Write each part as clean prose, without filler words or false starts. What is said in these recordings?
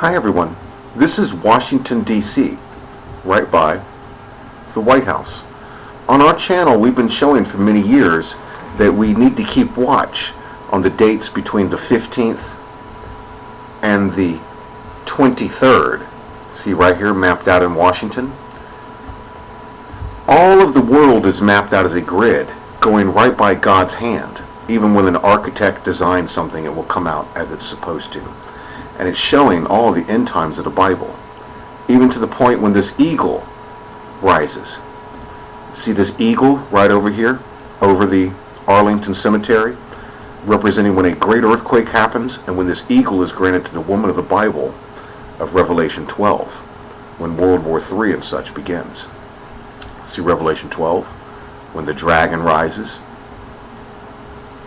Hi everyone, this is Washington, D.C., right by the White House. On our channel we've been showing for many years that we need to keep watch on the dates between the 15th and the 23rd. See right here mapped out in Washington? All of the world is mapped out as a grid going right by God's hand. Even when an architect designs something, it will come out as it's supposed to. And it's showing all the end times of the Bible, even to the point when this eagle rises. See this eagle right over here, over the Arlington Cemetery, representing when a great earthquake happens, and when this eagle is granted to the woman of the Bible of Revelation 12, when World War III and such begins. See Revelation 12, when the dragon rises,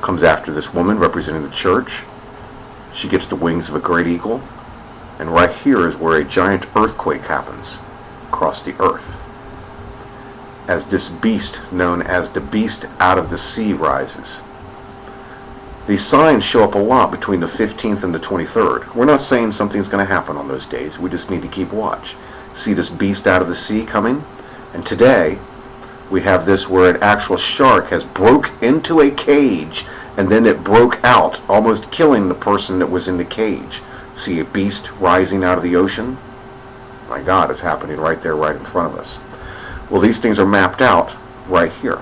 comes after this woman representing the church. She gets the wings of a great eagle, and right here is where a giant earthquake happens across the earth, as this beast known as the beast out of the sea rises. These signs show up a lot between the 15th and the 23rd. We're not saying something's going to happen on those days. We just need to keep watch. See this beast out of the sea coming? And today we have this where an actual shark has broke into a cage, and then it broke out, almost killing the person that was in the cage. See a beast rising out of the ocean? My God, it's happening right there, right in front of us. Well, these things are mapped out right here.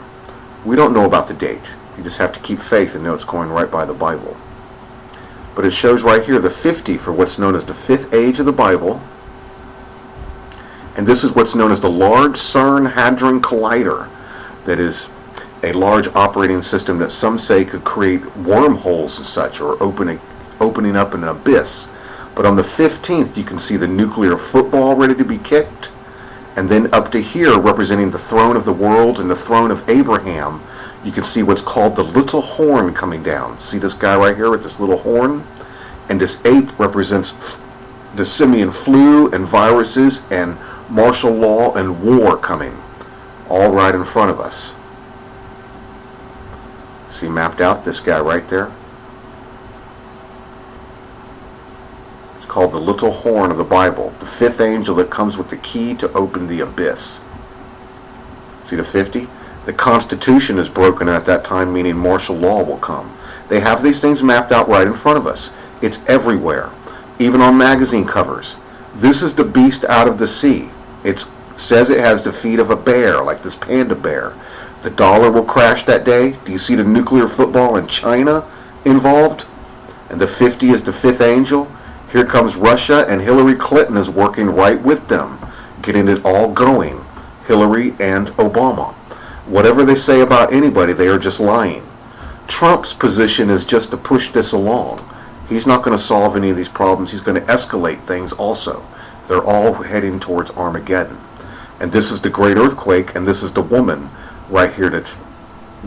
We don't know about the date. You just have to keep faith and know it's going right by the Bible. But it shows right here the 50 for what's known as the 5th age of the Bible. And this is what's known as the Large CERN Hadron Collider. That is a large operating system that some say could create wormholes and such, or opening up an abyss. But on the 15th you can see the nuclear football ready to be kicked, and then up to here representing the throne of the world and the throne of Abraham, you can see what's called the little horn coming down. See this guy right here with this little horn? And this ape represents the simian flu and viruses and martial law and war coming, all right in front of us. See mapped out this guy right there? It's called the little horn of the Bible, the 5th angel that comes with the key to open the abyss. See the 50? The Constitution is broken at that time, meaning martial law will come. They have these things mapped out right in front of us. It's everywhere, even on magazine covers. This is the beast out of the sea. It says it has the feet of a bear, like this panda bear. The dollar will crash that day. Do you see the nuclear football in China involved? And the 50 is the 5th angel. Here comes Russia, and Hillary Clinton is working right with them, getting it all going. Hillary and Obama. Whatever they say about anybody, they are just lying. Trump's position is just to push this along. He's not going to solve any of these problems. He's going to escalate things also. They're all heading towards Armageddon. And this is the great earthquake, and this is the woman right here that's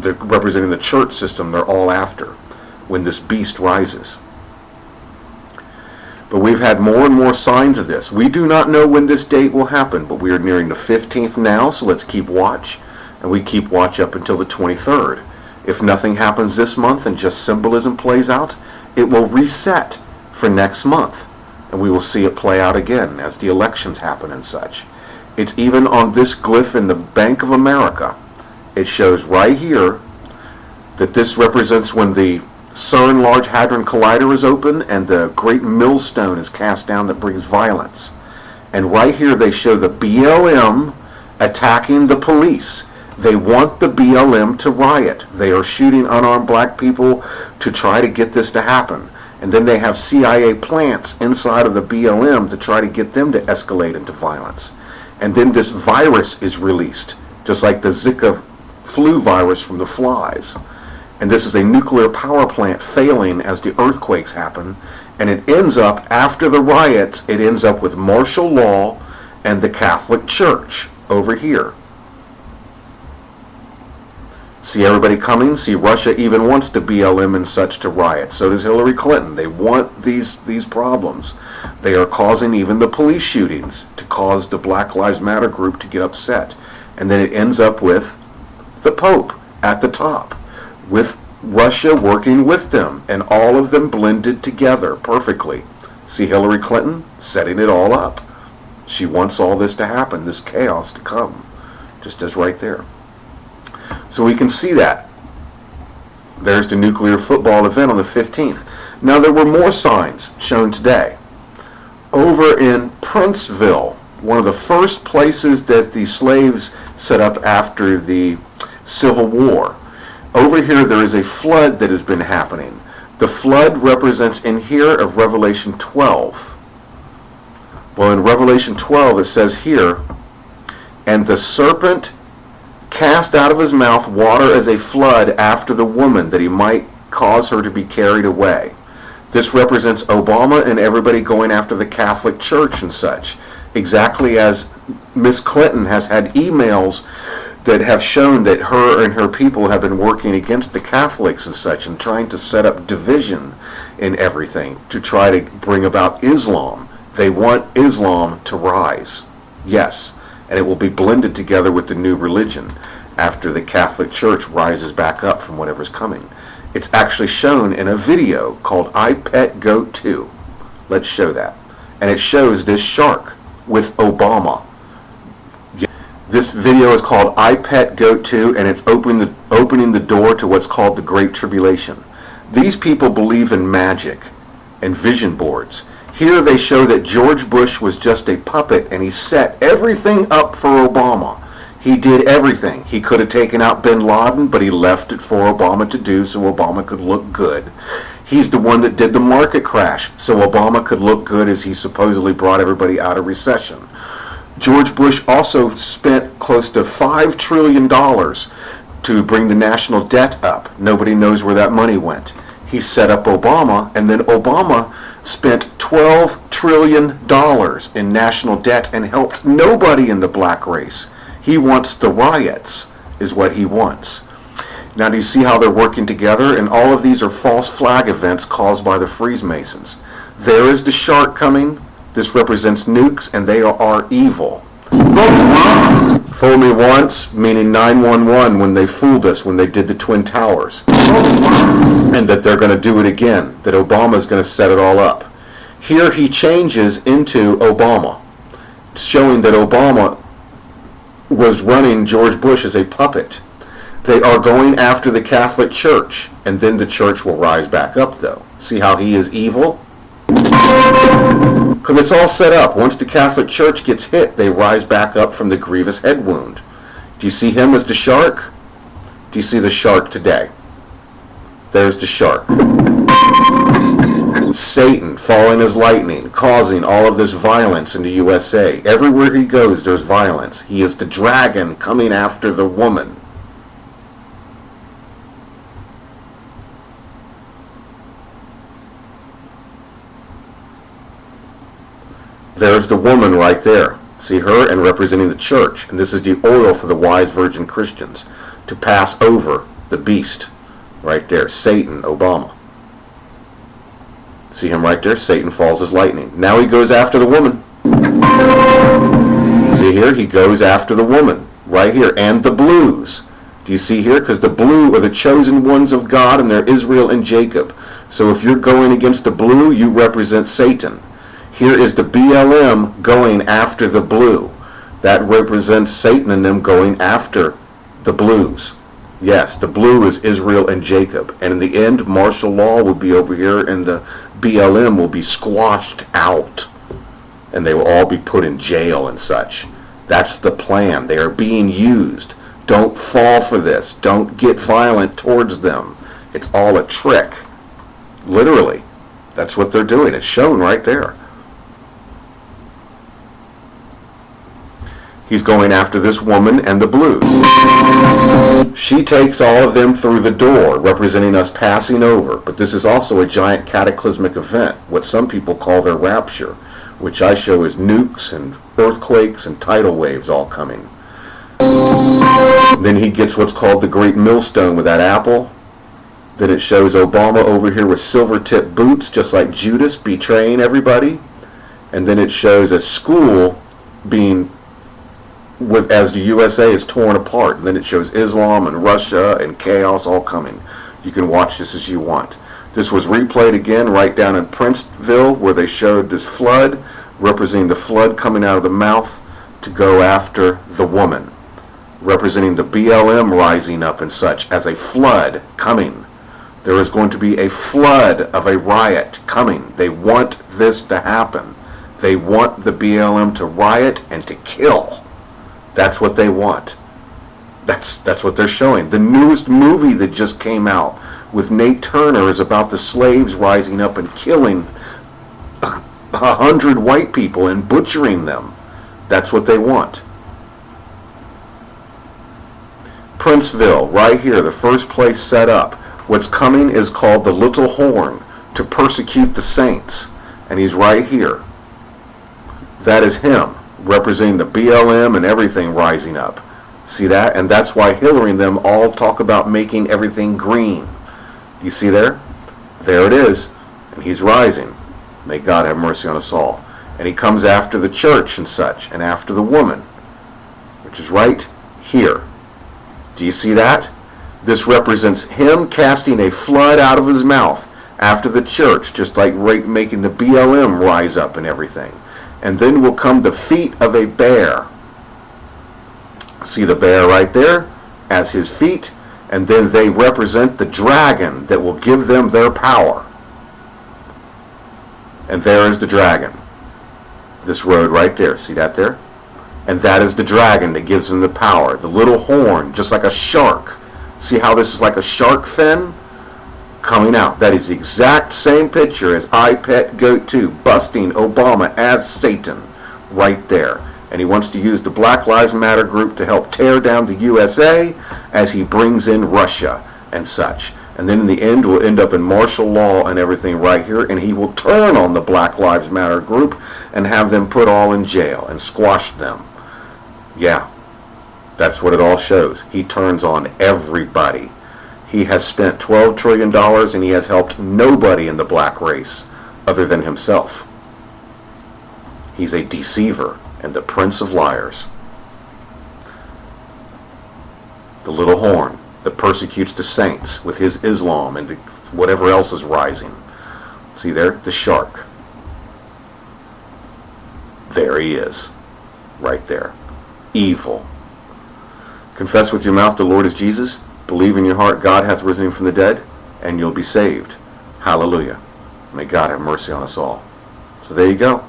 representing the church system they're all after when this beast rises. But we've had more and more signs of this. We do not know when this date will happen, but we are nearing the 15th now, so let's keep watch. And we keep watch up until the 23rd. If nothing happens this month and just symbolism plays out, it will reset for next month. And we will see it play out again as the elections happen and such. It's even on this glyph in the Bank of America. It shows right here that this represents when the CERN Large Hadron Collider is open and the great millstone is cast down that brings violence. And right here they show the BLM attacking the police. They want the BLM to riot. They are shooting unarmed black people to try to get this to happen. And then they have CIA plants inside of the BLM to try to get them to escalate into violence. And then this virus is released, just like the Zika flu virus from the flies. And this is a nuclear power plant failing as the earthquakes happen. And it ends up, after the riots, it ends up with martial law and the Catholic Church over here. See everybody coming? See Russia even wants the BLM and such to riot. So does Hillary Clinton. They want these problems. They are causing even the police shootings to cause the Black Lives Matter group to get upset. And then it ends up with the Pope at the top, with Russia working with them, and all of them blended together perfectly. See Hillary Clinton setting it all up. She wants all this to happen, this chaos to come, just as right there. So we can see that. There's the nuclear football event on the 15th. Now there were more signs shown today. Over in Princeville, one of the first places that the slaves set up after the Civil War. Over here there is a flood that has been happening. The flood represents in here of Revelation 12. Well, in Revelation 12 it says here, and the serpent cast out of his mouth water as a flood after the woman, that he might cause her to be carried away. This represents Obama and everybody going after the Catholic Church and such. Exactly as Miss Clinton has had emails that have shown that her and her people have been working against the Catholics and such, and trying to set up division in everything to try to bring about Islam. They want Islam to rise. Yes. And it will be blended together with the new religion after the Catholic Church rises back up from whatever's coming. It's actually shown in a video called I Pet Goat 2. Let's show that. And it shows this shark with Obama. This video is called I Pet Goat 2, and it's opening the door to what's called the Great Tribulation. These people believe in magic and vision boards. Here they show that George Bush was just a puppet, and he set everything up for Obama. He did everything. He could have taken out bin Laden, but he left it for Obama to do so Obama could look good. He's the one that did the market crash, so Obama could look good as he supposedly brought everybody out of recession. George Bush also spent close to $5 trillion to bring the national debt up. Nobody knows where that money went. He set up Obama, and then Obama spent $12 trillion in national debt and helped nobody in the black race. He wants the riots, is what he wants. Now, do you see how they're working together? And all of these are false flag events caused by the Freemasons. There is the shark coming. This represents nukes, and they are evil. Fool me once, meaning 911 when they fooled us when they did the Twin Towers. And that they're going to do it again, that Obama's going to set it all up. Here he changes into Obama, showing that Obama was running George Bush as a puppet. They are going after the Catholic Church, and then the church will rise back up, though. See how he is evil? Because it's all set up. Once the Catholic Church gets hit, they rise back up from the grievous head wound. Do you see him as the shark? Do you see the shark today? There's the shark. Satan falling as lightning, causing all of this violence in the USA. Everywhere he goes, there's violence. He is the dragon coming after the woman. There's the woman right there. See her? And representing the church. And this is the oil for the wise virgin Christians to pass over the beast. Right there. Satan, Obama. See him right there? Satan falls as lightning. Now he goes after the woman. See here? He goes after the woman. Right here. And the blues. Do you see here? Because the blue are the chosen ones of God, and they're Israel and Jacob. So if you're going against the blue, you represent Satan. Here is the BLM going after the blue. That represents Satan and them going after the blues. Yes, the blue is Israel and Jacob. And in the end, martial law will be over here, and the BLM will be squashed out. And they will all be put in jail and such. That's the plan. They are being used. Don't fall for this. Don't get violent towards them. It's all a trick. Literally. That's what they're doing. It's shown right there. He's going after this woman and the blues. She takes all of them through the door, representing us passing over. But this is also a giant cataclysmic event, what some people call their rapture, which I show as nukes and earthquakes and tidal waves all coming. Then he gets what's called the Great Millstone with that apple. Then it shows Obama over here with silver-tipped boots, just like Judas, betraying everybody. And then it shows a school being as the USA is torn apart. And then it shows Islam and Russia and chaos all coming. You can watch this as you want. This was replayed again right down in Princeville, where they showed this flood, representing the flood coming out of the mouth to go after the woman, representing the BLM rising up and such as a flood coming. There is going to be a flood of a riot coming. They want this to happen. They want the BLM to riot and to kill. That's what they want. That's what they're showing. The newest movie that just came out with Nate Turner is about the slaves rising up and killing 100 white people and butchering them. That's what they want. Princeville, right here, the first place set up. What's coming is called the Little Horn to persecute the saints. And he's right here. That is him, representing the BLM and everything rising up. See that? And that's why Hillary and them all talk about making everything green. You see there? There it is. And he's rising. May God have mercy on us all. And he comes after the church and such, and after the woman, which is right here. Do you see that? This represents him casting a flood out of his mouth after the church, just like making the BLM rise up and everything. And then will come the feet of a bear. See the bear right there as his feet, and then they represent the dragon that will give them their power. And there is the dragon. This road right there, see that there? And that is the dragon that gives them the power. The little horn, just like a shark. See how this is like a shark fin coming out? That is the exact same picture as I Pet Goat 2 busting Obama as Satan right there. And he wants to use the Black Lives Matter group to help tear down the USA as he brings in Russia and such. And then in the end we'll end up in martial law and everything right here, and he will turn on the Black Lives Matter group and have them put all in jail and squash them. Yeah, that's what it all shows. He turns on everybody. He has spent $12 trillion and he has helped nobody in the black race other than himself. He's a deceiver and the prince of liars. The little horn that persecutes the saints with his Islam and whatever else is rising. See there? The shark. There he is. Right there. Evil. Confess with your mouth the Lord is Jesus. Believe in your heart God hath risen him from the dead, and you'll be saved. Hallelujah. May God have mercy on us all. So there you go.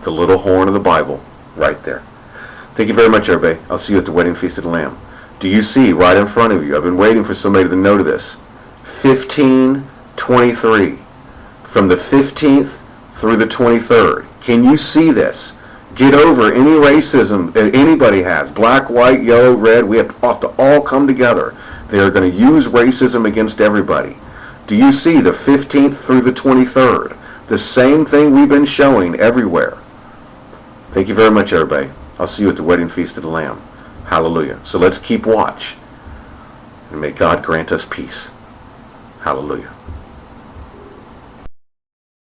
The little horn of the Bible, right there. Thank you very much, everybody. I'll see you at the wedding feast of the Lamb. Do you see right in front of you? I've been waiting for somebody to note this. 1523. From the 15th through the 23rd. Can you see this? Get over any racism that anybody has. Black, white, yellow, red. We have to all come together. They are going to use racism against everybody. Do you see the 15th through the 23rd? The same thing we've been showing everywhere. Thank you very much, everybody. I'll see you at the wedding feast of the Lamb. Hallelujah. So let's keep watch. And may God grant us peace. Hallelujah.